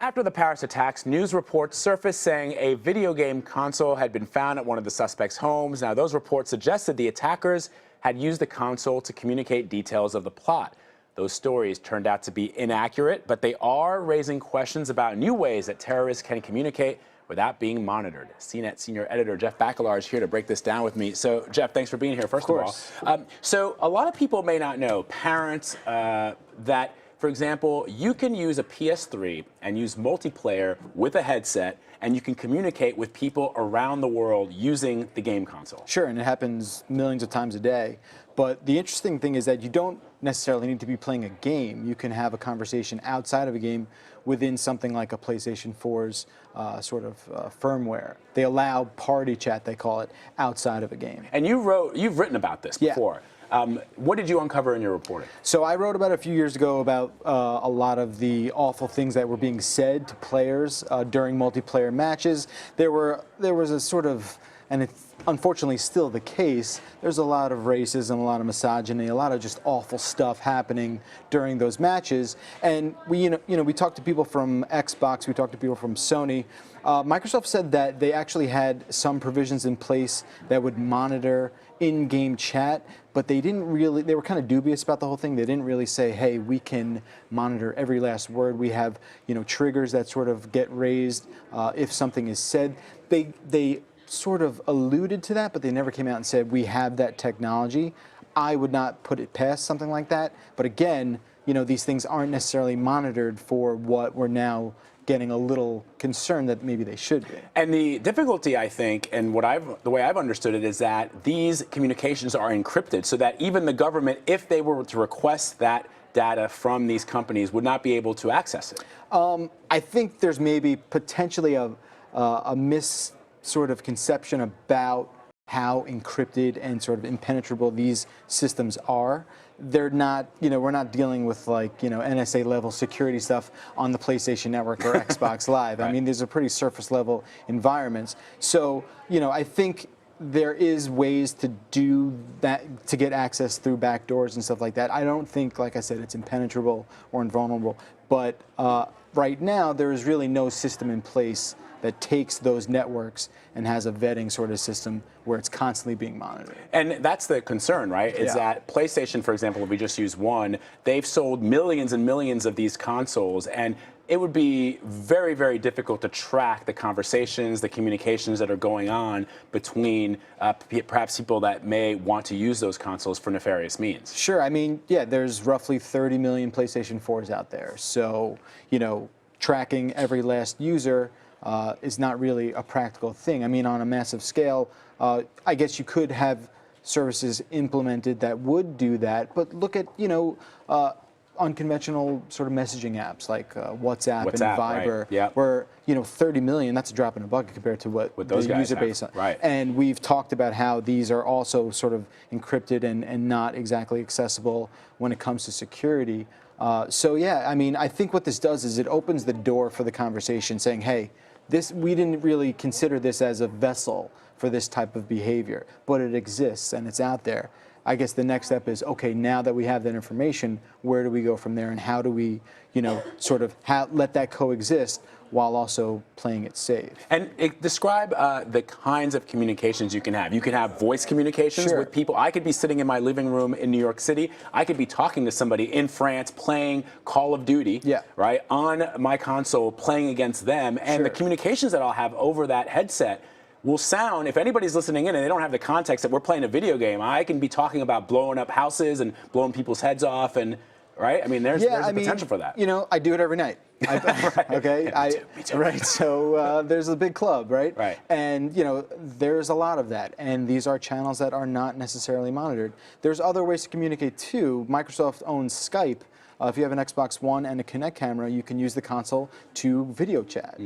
After the Paris attacks, news reports surfaced saying a video game console had been found at one of the suspects' homes. Now, those reports suggested the attackers had used the console to communicate details of the plot. Those stories turned out to be inaccurate, but they are raising questions about new ways that terrorists can communicate without being monitored. CNET senior editor Jeff Bakalar is here to break this down with me. So, Jeff, thanks for being here, first of all. So a lot of people may not know, parents, that, for example, you can use a PS3 and use multiplayer with a headset, and you can communicate with people around the world using the game console. Sure, and it happens millions of times a day. But the interesting thing is that you don't necessarily need to be playing a game. You can have a conversation outside of a game within something like a PlayStation 4's firmware. They allow party chat, they call it, outside of a game. And you've written about this before. What did you uncover in your reporting? So I wrote about a few years ago about a lot of the awful things that were being said to players during multiplayer matches. There was a sort of, and it's unfortunately still the case, there's a lot of racism, a lot of misogyny, a lot of just awful stuff happening during those matches. And we talked to people from Xbox, we talked to people from Sony. Microsoft said that they actually had some provisions in place that would monitor in-game chat, but they were kind of dubious about the whole thing. They didn't really say, hey, we can monitor every last word. We have, triggers that sort of get raised if something is said. They sort of alluded to that, but they never came out and said, we have that technology. I would not put it past something like that. But again, these things aren't necessarily monitored for what we're now getting a little concerned that maybe they should be. And the difficulty, I think, and the way I've understood it, is that these communications are encrypted so that even the government, if they were to request that data from these companies, would not be able to access it. I think there's maybe potentially a sort of conception about how encrypted and sort of impenetrable these systems are. They're not, we're not dealing with like, NSA level security stuff on the PlayStation Network or Xbox Live. Right. I mean, these are pretty surface level environments. So, I think there is ways to do that, to get access through back doors and stuff like that. I don't think, like I said, it's impenetrable or invulnerable. But right now, there is really no system in place that takes those networks and has a vetting sort of system where it's constantly being monitored. And that's the concern, right? Is that PlayStation, for example, if we just use one, they've sold millions and millions of these consoles, and it would be very, very difficult to track the conversations, the communications that are going on between perhaps people that may want to use those consoles for nefarious means. Sure. I mean, yeah, there's roughly 30 million PlayStation 4s out there. So, tracking every last user is not really a practical thing. I mean, on a massive scale, I guess you could have services implemented that would do that, but look at, unconventional sort of messaging apps like WhatsApp and Viber, right. Where, 30 million, that's a drop in the bucket compared to what the user base. Right. And we've talked about how these are also sort of encrypted and not exactly accessible when it comes to security. So yeah, I mean, I think what this does is it opens the door for the conversation saying, hey, we didn't really consider this as a vessel for this type of behavior, but it exists and it's out there. I guess the next step is, okay, now that we have that information, where do we go from there, and how do we, sort of let that coexist while also playing it safe? And describe the kinds of communications you can have. You can have voice communications with people. I could be sitting in my living room in New York City. I could be talking to somebody in France playing Call of Duty, right, on my console, playing against them. And the communications that I'll have over that headset will sound, if anybody's listening in and they don't have the context that we're playing a video game, I can be talking about blowing up houses and blowing people's heads off, and right? I mean, there's a potential for that. I do it every night. Okay, me too. Right. So there's a big club, right? Right. And there's a lot of that, and these are channels that are not necessarily monitored. There's other ways to communicate too. Microsoft owns Skype. If you have an Xbox One and a Kinect camera, you can use the console to video chat.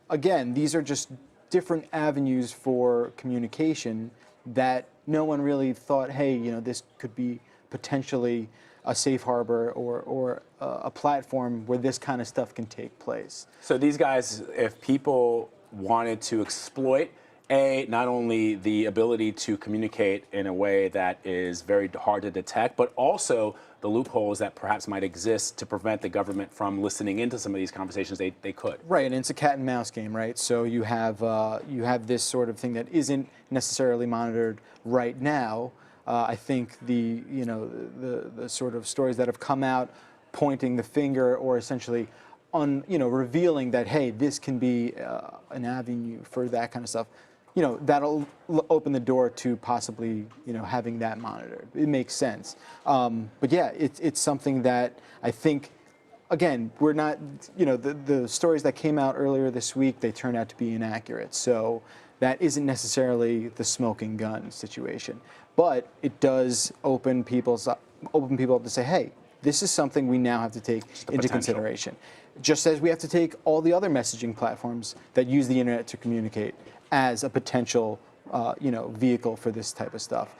Again, these are just different avenues for communication that no one really thought, hey, this could be potentially a safe harbor or a platform where this kind of stuff can take place. So these guys, if people wanted to exploit not only the ability to communicate in a way that is very hard to detect, but also the loopholes that perhaps might exist to prevent the government from listening into some of these conversations they could. Right, and it's a cat and mouse game, right? So you have this sort of thing that isn't necessarily monitored right now. I think the sort of stories that have come out pointing the finger or essentially revealing that, hey, this can be an avenue for that kind of stuff. That'll open the door to possibly, having that monitored. It makes sense. But yeah, it's something that I think, again, we're not, the stories that came out earlier this week, they turned out to be inaccurate. So that isn't necessarily the smoking gun situation. But it does open people up to say, hey, this is something we now have to take into consideration. Just as we have to take all the other messaging platforms that use the internet to communicate as a potential, vehicle for this type of stuff.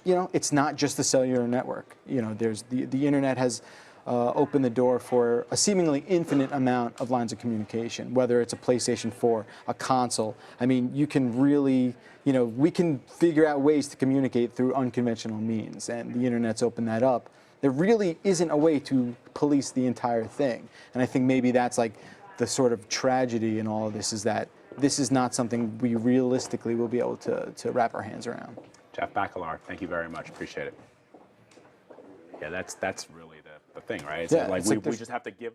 It's not just the cellular network. There's the internet has opened the door for a seemingly infinite amount of lines of communication, whether it's a PlayStation 4, a console. I mean, you can really, we can figure out ways to communicate through unconventional means, and the internet's opened that up. There really isn't a way to police the entire thing. And I think maybe that's like the sort of tragedy in all of this, is that this is not something we realistically will be able to wrap our hands around. Jeff Bakalar, thank you very much. Appreciate it. Yeah, that's really the thing, right? It's Yeah, like it's we like just have to give.